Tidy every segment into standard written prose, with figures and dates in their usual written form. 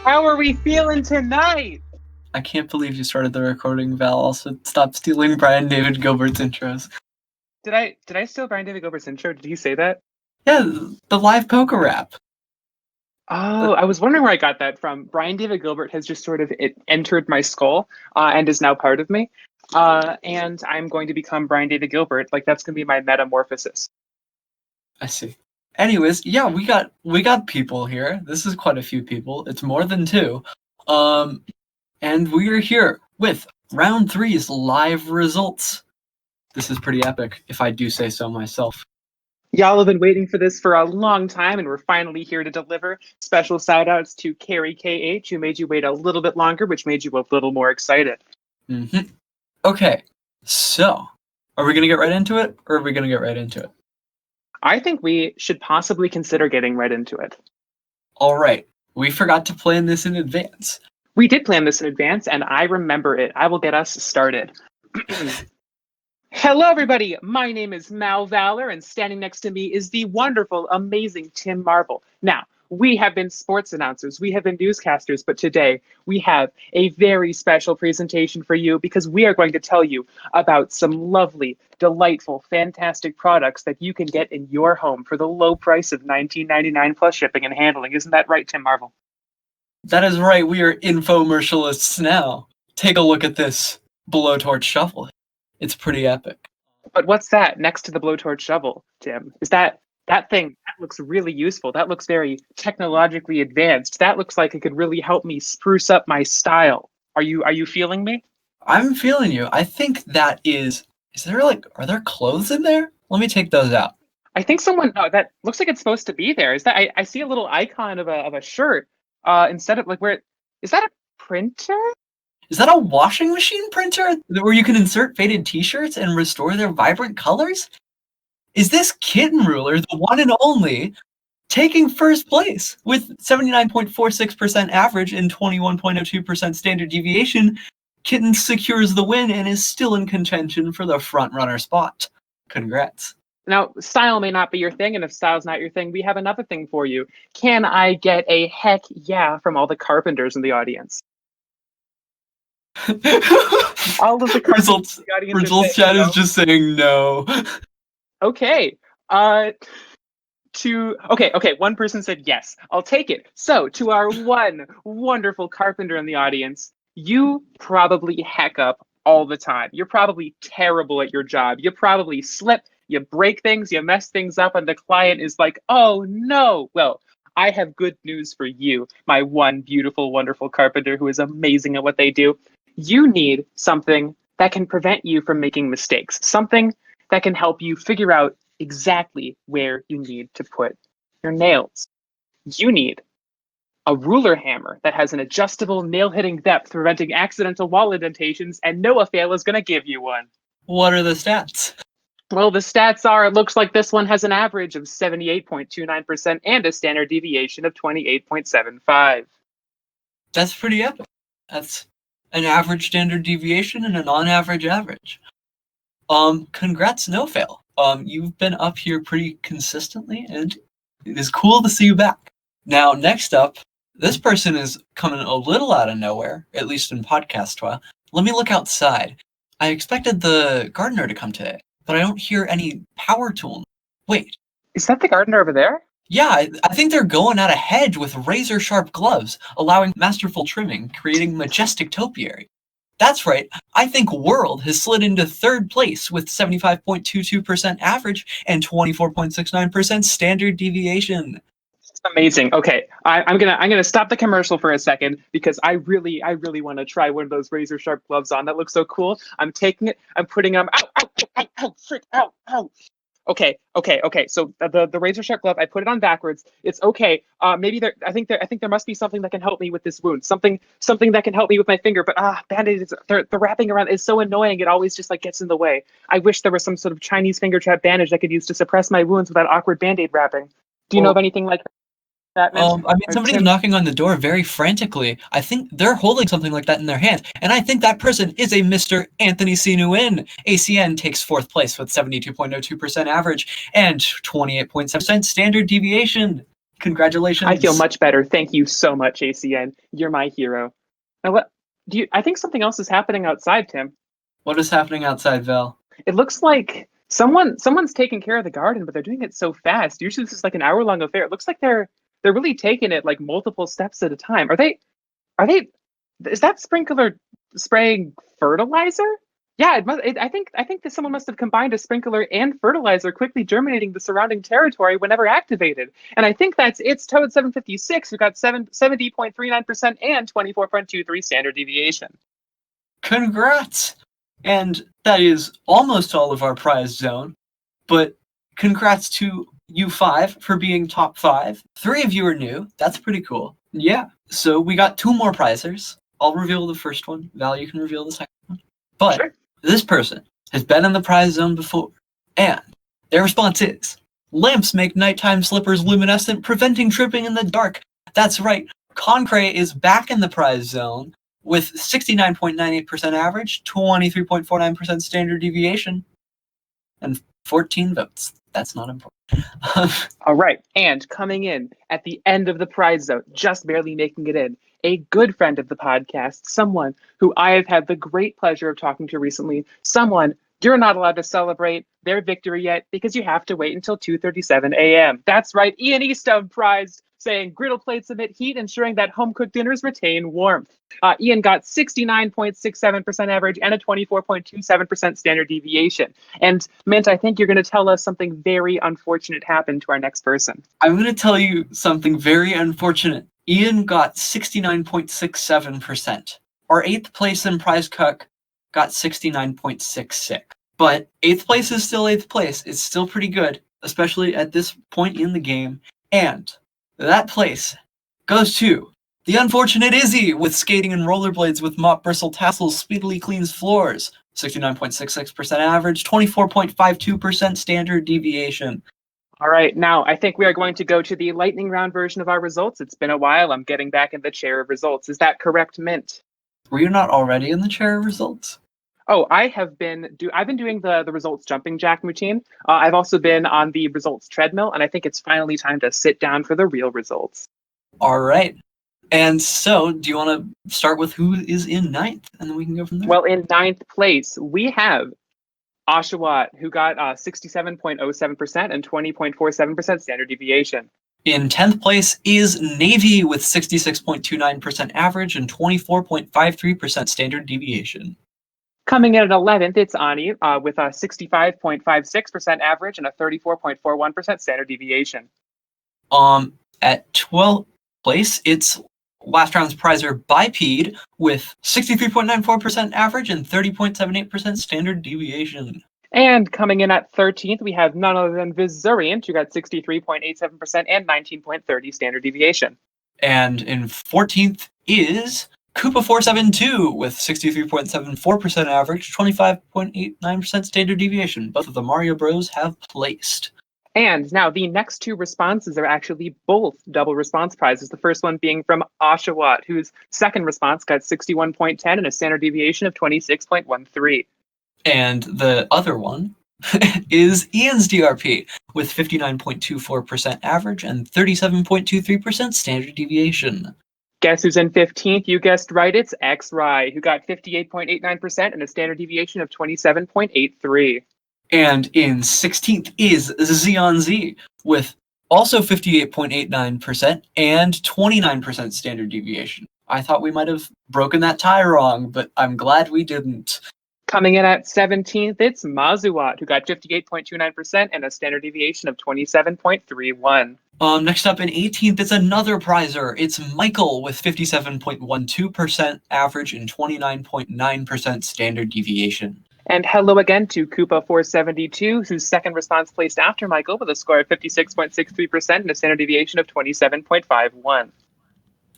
How are we feeling tonight? I can't believe you started the recording, Val. Also, stop stealing Brian David Gilbert's intros. Did I steal Brian David Gilbert's intro? Did he say that? Yeah, the live poker rap. Oh, I was wondering where I got that from. Brian David Gilbert has just sort of entered my skull and is now part of me. And I'm going to become Brian David Gilbert. Like, that's going to be my metamorphosis. I see. Anyways, yeah, we got people here. This is quite a few people. It's more than two. And we are here with round 3's live results. This is pretty epic, if I do say so myself. Y'all have been waiting for this for a long time, and we're finally here to deliver. Special shout-outs to Carrie KH, who made you wait a little bit longer, which made you a little more excited. Mm-hmm. Okay, so are we going to get right into it, or are we going to get right into it? I think we should possibly consider getting right into it. All right, we forgot to plan this in advance. We did plan this in advance, and I remember it. I will get us started. Hello, everybody. My name is Mal Valor, and standing next to me is the wonderful, amazing Tim Marvel. Now, we have been sports announcers, we have been newscasters, but today we have a very special presentation for you because we are going to tell you about some lovely, delightful, fantastic products that you can get in your home for the low price of $19.99 plus shipping and handling. Isn't that right, Tim Marvel? That is right. We are infomercialists now. Take a look at this blowtorch shovel. It's pretty epic. But what's that next to the blowtorch shovel, Tim? Is that thing? That looks really useful. That looks very technologically advanced. That looks like it could really help me spruce up my style. Are you feeling me? I'm feeling you. I think that is there are there clothes in there? Let me take those out. I think that looks like it's supposed to be there. Is that I see a little icon of a shirt instead of is that a printer? Is that a washing machine printer where you can insert faded t-shirts and restore their vibrant colors? Is this Kitten Ruler, the one and only, taking first place with 79.46% average and 21.02% standard deviation? Kitten secures the win and is still in contention for the front runner spot. Congrats. Now, style may not be your thing, and if style's not your thing, we have another thing for you. Can I get a heck yeah from all the carpenters in the audience? All of the results in the audience results chat is just saying no. Okay. Okay, one person said yes. I'll take it. So, to our one wonderful carpenter in the audience, you probably heck up all the time. You're probably terrible at your job. You probably slip, you break things, you mess things up, and the client is like, oh no. Well, I have good news for you, my one beautiful, wonderful carpenter who is amazing at what they do. You need something that can prevent you from making mistakes, something that can help you figure out exactly where you need to put your nails. You need a ruler hammer that has an adjustable nail-hitting depth, preventing accidental wall indentations, and Noah Fail is going to give you one. What are the stats? Well, the stats are, it looks like this one has an average of 78.29% and a standard deviation of 28.75. That's pretty epic. That's an average standard deviation and a non-average average. Congrats, No Fail. You've been up here pretty consistently, and it is cool to see you back. Now, next up, this person is coming a little out of nowhere, at least in podcast TWOW. Let me look outside. I expected the gardener to come today, but I don't hear any power tool. Wait. Is that the gardener over there? Yeah, I think they're going at a hedge with razor-sharp gloves, allowing masterful trimming, creating majestic topiary. That's right, I think World has slid into third place with 75.22% average and 24.69% standard deviation. Amazing. Okay, I'm gonna stop the commercial for a second because I really want to try one of those razor sharp gloves on. That looks so cool. I'm taking it. I'm putting them. Ow! Ow! Ow! Ow! Frick! Ow! Ow! Okay. So the razor sharp glove, I put it on backwards. It's okay. Maybe there. I think there must be something that can help me with this wound. Something that can help me with my finger. But band-aids. The wrapping around is so annoying. It always just like gets in the way. I wish there was some sort of Chinese finger trap bandage I could use to suppress my wounds without awkward band-aid wrapping. Do you know of Well, anything like that, Mint I mean, or somebody's Tim? knocking on the door very frantically. I think they're holding something like that in their hand, and I think that person is a Mr. Anthony C. Nguyen. ACN takes fourth place with 72.02% average and 28.7% standard deviation. I feel Congratulations. much better. Thank you so much, ACN. You're my hero. Now what? Do you? I think something else is happening outside, Tim. What is happening outside, Val? It looks like someone's taking care of the garden, but they're doing it so fast. Usually this is like an hour-long affair. It looks like they're really taking it like multiple steps at a time. Are they is that sprinkler spraying fertilizer? Yeah, I think that someone must have combined a sprinkler and fertilizer, quickly germinating the surrounding territory whenever activated. And I think it's Toad 756 who got 70.39% and 24.23 standard deviation. Congrats! And that is almost all of our prize zone, but congrats to you five for being top 5. 3 of you are new. That's pretty cool. Yeah, so we got 2 more prizers. I'll reveal the first one. Val, you can reveal the second one. But Sure. this person has been in the prize zone before, and their response is, lamps make nighttime slippers luminescent, preventing tripping in the dark. That's right, Concrete is back in the prize zone with 69.98% average, 23.49% standard deviation, and 14 votes. That's not important. All right. And coming in at the end of the prize zone, just barely making it in, a good friend of the podcast, someone who I have had the great pleasure of talking to recently, someone you're not allowed to celebrate their victory yet because you have to wait until 2:37 a.m. That's right. Ian Eastone prized, saying griddle plates emit heat, ensuring that home cooked dinners retain warmth. Ian got 69.67% average and a 24.27% standard deviation. And Mint, I think you're going to tell us something very unfortunate happened to our next person. I'm going to tell you something very unfortunate. Ian got 69.67%. Our 8th place in Prize Cuck got 69.66. But 8th place is still 8th place. It's still pretty good, especially at this point in the game. And that place goes to the unfortunate Izzy with skating and rollerblades with mop bristle tassels speedily cleans floors. 69.66% average, 24.52% standard deviation. All right, now I think we are going to go to the lightning round version of our results. It's been a while. I'm getting back in the chair of results. Is that correct, Mint? Were you not already in the chair of results? Oh, I've been doing the results jumping jack routine. I've also been on the results treadmill, and I think it's finally time to sit down for the real results. All right. And so, do you want to start with who is in 9th, and then we can go from there? Well, in 9th place, we have Oshawott, who got 67.07% and 20.47% standard deviation. In 10th place is Navy with 66.29% average and 24.53% standard deviation. Coming in at 11th, it's Ani with a 65.56% average and a 34.41% standard deviation. At 12th place, it's last round's prizer Bipede with 63.94% average and 30.78% standard deviation. And coming in at 13th, we have none other than Visuriant, who got 63.87% and 19.30 standard deviation. And in 14th is Koopa472 with 63.74% average, 25.89% standard deviation. Both of the Mario Bros have placed. And now the next 2 responses are actually both double response prizes. The first one being from Oshawott, whose second response got 61.10 and a standard deviation of 26.13. And the other one is Ian's DRP with 59.24% average and 37.23% standard deviation. Guess who's in 15th? You guessed right, it's X-Rai, who got 58.89% and a standard deviation of 27.83. And in 16th is Xeon Z with also 58.89% and 29% standard deviation. I thought we might have broken that tie wrong, but I'm glad we didn't. Coming in at 17th, it's Mazuat, who got 58.29% and a standard deviation of 27.31. Next up in 18th, it's another prizer. It's Michael with 57.12% average and 29.9% standard deviation. And hello again to Koopa472, whose second response placed after Michael with a score of 56.63% and a standard deviation of 27.51.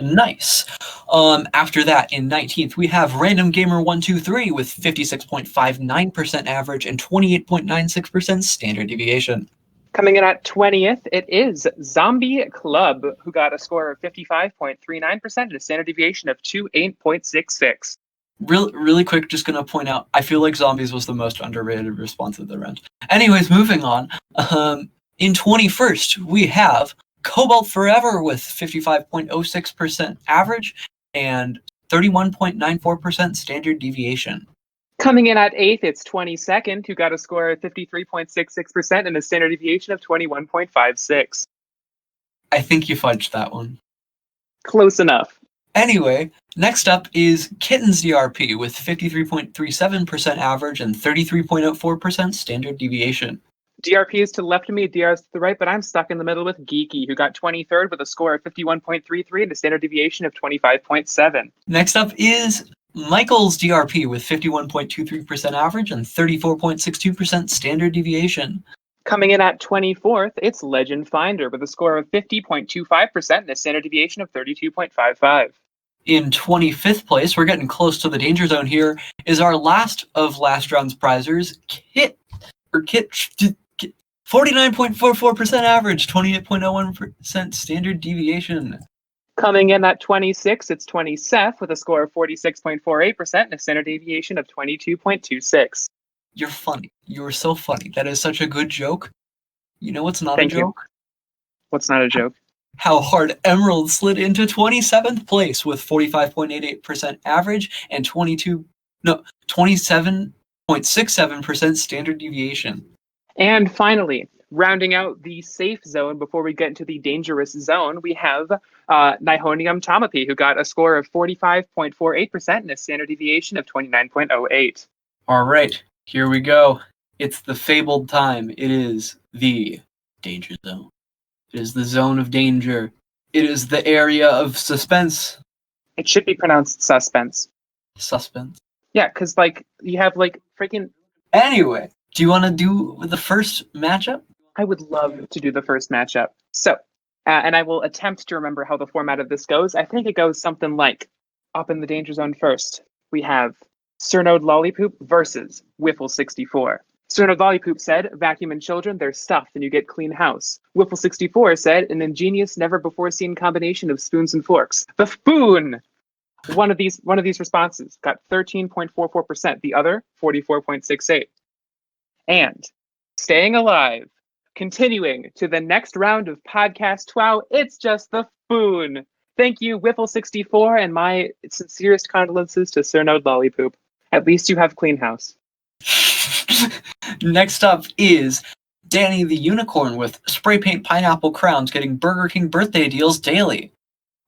Nice. After that, in 19th, we have Random Gamer 123 with 56.59% average and 28.96% standard deviation. Coming in at 20th, it is Zombie Club, who got a score of 55.39% and a standard deviation of 28.66. Really quick, just gonna point out, I feel like Zombies was the most underrated response of the round. Anyways, moving on. In 21st, we have Cobalt Forever with 55.06% average and 31.94% standard deviation. Coming in at 8th, it's 22nd, who got a score of 53.66% and a standard deviation of 21.56. I think you fudged that one. Close enough. Anyway, next up is Kittens DRP with 53.37% average and 33.04% standard deviation. DRP is to the left of me, DR is to the right, but I'm stuck in the middle with Geeky, who got 23rd with a score of 51.33 and a standard deviation of 25.7. Next up is Michael's DRP with 51.23% average and 34.62% standard deviation. Coming in at 24th, it's Legend Finder with a score of 50.25% and a standard deviation of 32.55. In 25th place, we're getting close to the danger zone here, is our last of last round's prizers, Kit 49.44% average, 28.01% standard deviation. Coming in at 26, it's 20 Seth with a score of 46.48% and a standard deviation of 22.26. You're funny. You are so funny. That is such a good joke. You know what's not Thank a joke? you. What's not a joke? How hard Emerald slid into 27th place with 45.88% average and 27.67% standard deviation. And finally, rounding out the safe zone before we get into the dangerous zone, we have Nihonium Tomapi, who got a score of 45.48% and a standard deviation of 29.08. All right, here we go. It's the fabled time. It is the danger zone. It is the zone of danger. It is the area of suspense. It should be pronounced suspense. Suspense. Yeah, because you have freaking... Anyway, do you want to do the first matchup? I would love to do the first matchup. So, and I will attempt to remember how the format of this goes. I think it goes something like, up in the danger zone first, we have Cernode Lollipoop versus Whiffle64. Cernode Lollipoop said, vacuum and children, they're stuffed and you get clean house. Whiffle64 said, an ingenious, never-before-seen combination of spoons and forks. The spoon! One of these responses got 13.44%, the other 44.68. And staying alive, continuing to the next round of podcast TWOW, it's just the spoon. Thank you, Whiffle64, and my sincerest condolences to Cernode Lollipoop. At least you have clean house. Next up is Danny the Unicorn with spray paint pineapple crowns getting Burger King birthday deals daily.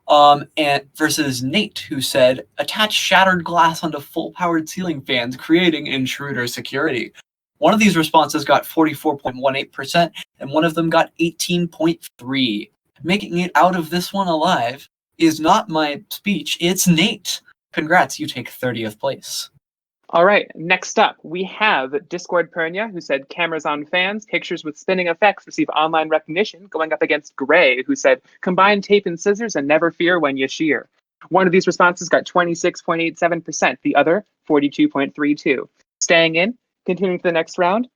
And versus Nate, who said, attach shattered glass onto full-powered ceiling fans, creating intruder security. One of these responses got 44.18%, and one of them got 18.3%. Making it out of this one alive is not my speech, it's Nate. Congrats, you take 30th place. All right, next up, we have Discord Pernia, who said cameras on fans, pictures with spinning effects receive online recognition, going up against Gray, who said combine tape and scissors and never fear when you shear. One of these responses got 26.87%, the other 42.32%. Staying in, continuing to the next round,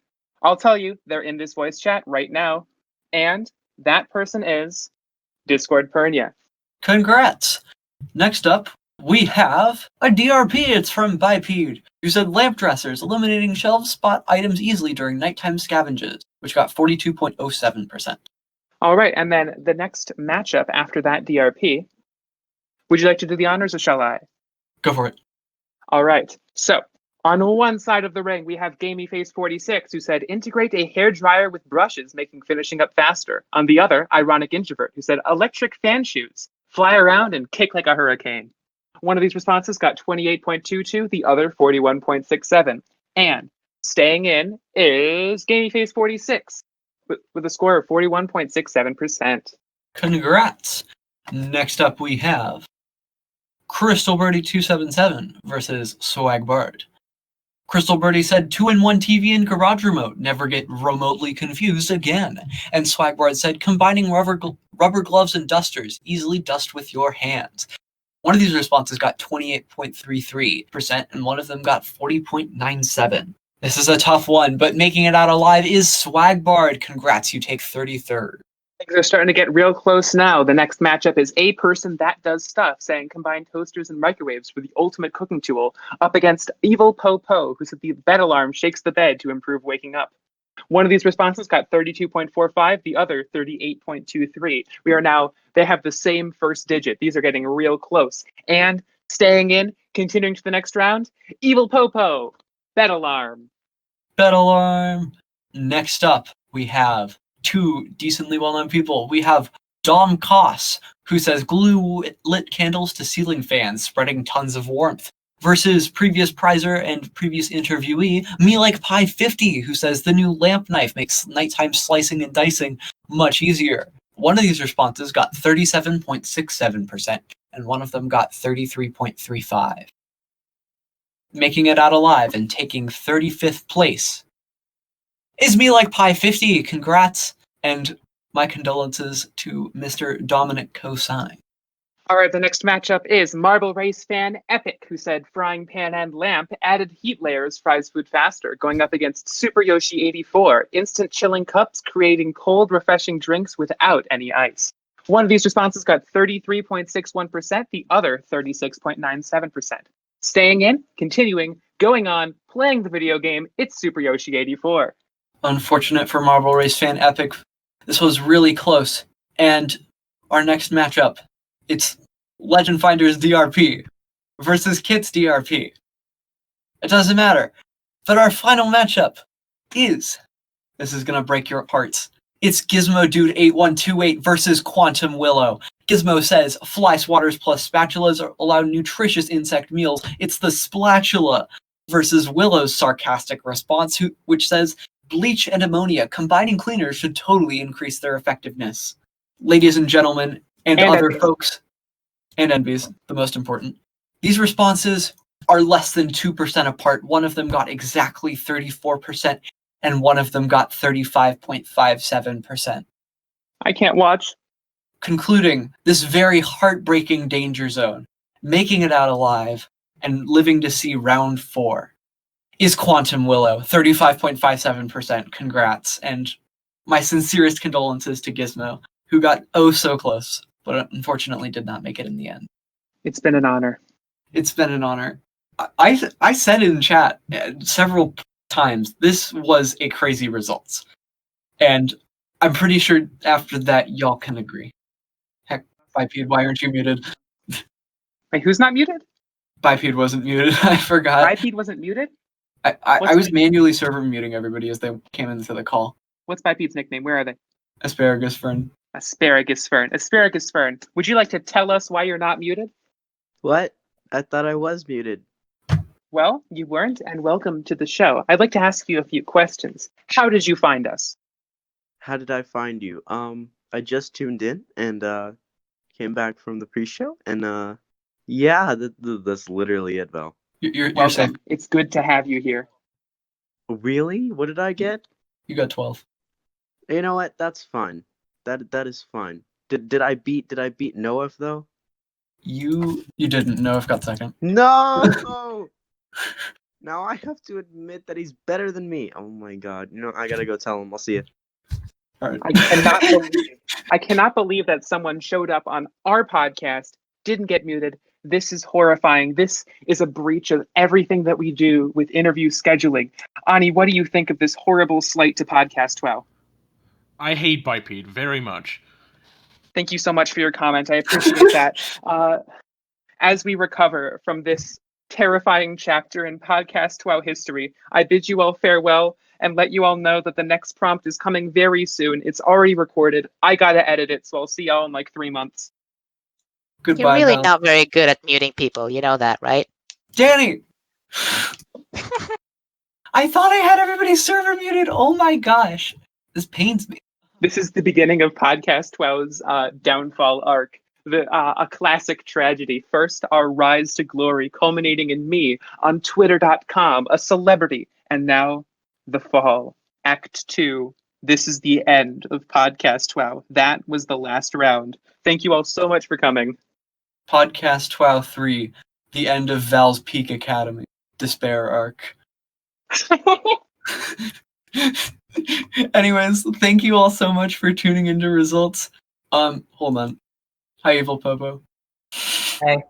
I'll tell you, they're in this voice chat right now, and that person is Discord Pernia. Congrats! Next up, we have a DRP. It's from Bipede, who said lamp dressers, eliminating shelves spot items easily during nighttime scavenges, which got 42.07%. All right, and then the next matchup after that DRP, would you like to do the honors or shall I? Go for it. All right, so on one side of the ring, we have GameyFace46, who said integrate a hairdryer with brushes, making finishing up faster. On the other, Ironic Introvert, who said electric fan shoes, fly around and kick like a hurricane. One of these responses got 28.22, the other 41.67. And staying in is GameyFace46 with a score of 41.67%. Congrats! Next up we have Crystal Birdie 277 versus Swagbard. Crystal Birdie said 2-in-1 TV and garage remote. Never get remotely confused again. And Swagboard said combining rubber gloves and dusters. Easily dust with your hands. One of these responses got 28.33%, and one of them got 40.97%. This is a tough one, but making it out alive is Swagbard. Congrats, you take 33rd. Things are starting to get real close now. The next matchup is A Person That Does Stuff, saying combine toasters and microwaves for the ultimate cooking tool, up against EvilPoPo, who said the bed alarm shakes the bed to improve waking up. One of these responses got 32.45, the other 38.23. They have the same first digit. These are getting real close. And staying in, continuing to the next round, EvilPoPo, bed alarm. Bed alarm. Next up, we have two decently well-known people. We have Dom Koss, who says glue lit candles to ceiling fans, spreading tons of warmth, versus previous prizer and previous interviewee, Me Like Pie 50, who says the new lamp knife makes nighttime slicing and dicing much easier. One of these responses got 37.67%, and one of them got 33.35%. Making it out alive and taking 35th place is Me Like Pie 50. Congrats, and my condolences to Mr. Dominic Cosine. All right, the next matchup is Marble Race fan Epic, who said frying pan and lamp added heat layers fries food faster, going up against Super Yoshi 84, instant chilling cups creating cold, refreshing drinks without any ice. One of these responses got 33.61%, the other 36.97%. Staying in, continuing, going on, playing the video game, it's Super Yoshi 84. Unfortunate for Marble Race fan Epic. This was really close. And our next matchup, it's Legend Finders DRP versus Kit's DRP. It doesn't matter. But our final matchup is, this is going to break your hearts, it's Gizmo Dude 8128 versus Quantum Willow. Gizmo says fly swatters plus spatulas allow nutritious insect meals. It's the splatula versus Willow's sarcastic response, which says bleach and ammonia combining cleaners should totally increase their effectiveness. Ladies and gentlemen, and other envies. folks, and envies, the most important, these responses are less than 2% apart. One of them got exactly 34%, and one of them got 35.57%. I can't watch. Concluding this very heartbreaking danger zone, making it out alive, and living to see round 4, is Quantum Willow, 35.57%. Congrats, and my sincerest condolences to Gizmo, who got oh so close, but unfortunately did not make it in the end. It's been an honor. It's been an honor. I said in chat several times, this was a crazy results. And I'm pretty sure after that, y'all can agree. Heck, Bipede, why aren't you muted? Wait, who's not muted? Bipede wasn't muted. I forgot. Bipede wasn't muted? I was manually server muting everybody as they came into the call. What's Bipede's nickname? Where are they? Asparagus Fern. Asparagus Fern. Asparagus Fern. Would you like to tell us why you're not muted? What? I thought I was muted. Well, you weren't, and welcome to the show. I'd like to ask you a few questions. How did you find us? How did I find you? I just tuned in and came back from the pre-show, and yeah, that's literally it, Val. You're safe. Welcome. It's good to have you here. Really? What did I get? You got 12. You know what? That's fine. That is fine. Did I beat Noah though? You didn't. Noah got second. No. Now I have to admit that he's better than me. Oh my god. You know, I gotta go tell him. I'll see you. All right. I cannot believe that someone showed up on our podcast, didn't get muted. This is horrifying. This is a breach of everything that we do with interview scheduling. Ani, what do you think of this horrible slight to Podcast TWOW? I hate Bipede very much. Thank you so much for your comment. I appreciate that. As we recover from this terrifying chapter in Podcast TWOW history, I bid you all farewell and let you all know that the next prompt is coming very soon. It's already recorded. I gotta edit it, so I'll see y'all in like 3 months. Goodbye, You're really Val. not very good at muting people. You know that, right? Danny! I thought I had everybody's server muted. Oh my gosh. This pains me. This is the beginning of Podcast TWOW's downfall arc. a classic tragedy. First, our rise to glory, culminating in me on Twitter.com, a celebrity, and now the fall. Act 2. This is the end of Podcast TWOW. That was the last round. Thank you all so much for coming. Podcast TWOW 3, the end of Val's Peak Academy, despair arc. Anyways, thank you all so much for tuning into results. Hold on. Hi, EvilPoPo. Hey.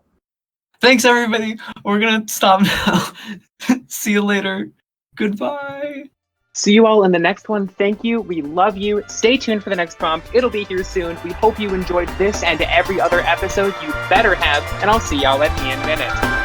Thanks, everybody. We're gonna stop now. See you later. Goodbye. See you all in the next one. Thank you. We love you. Stay tuned for the next prompt. It'll be here soon. We hope you enjoyed this and every other episode you better have, and I'll see y'all at the end minute.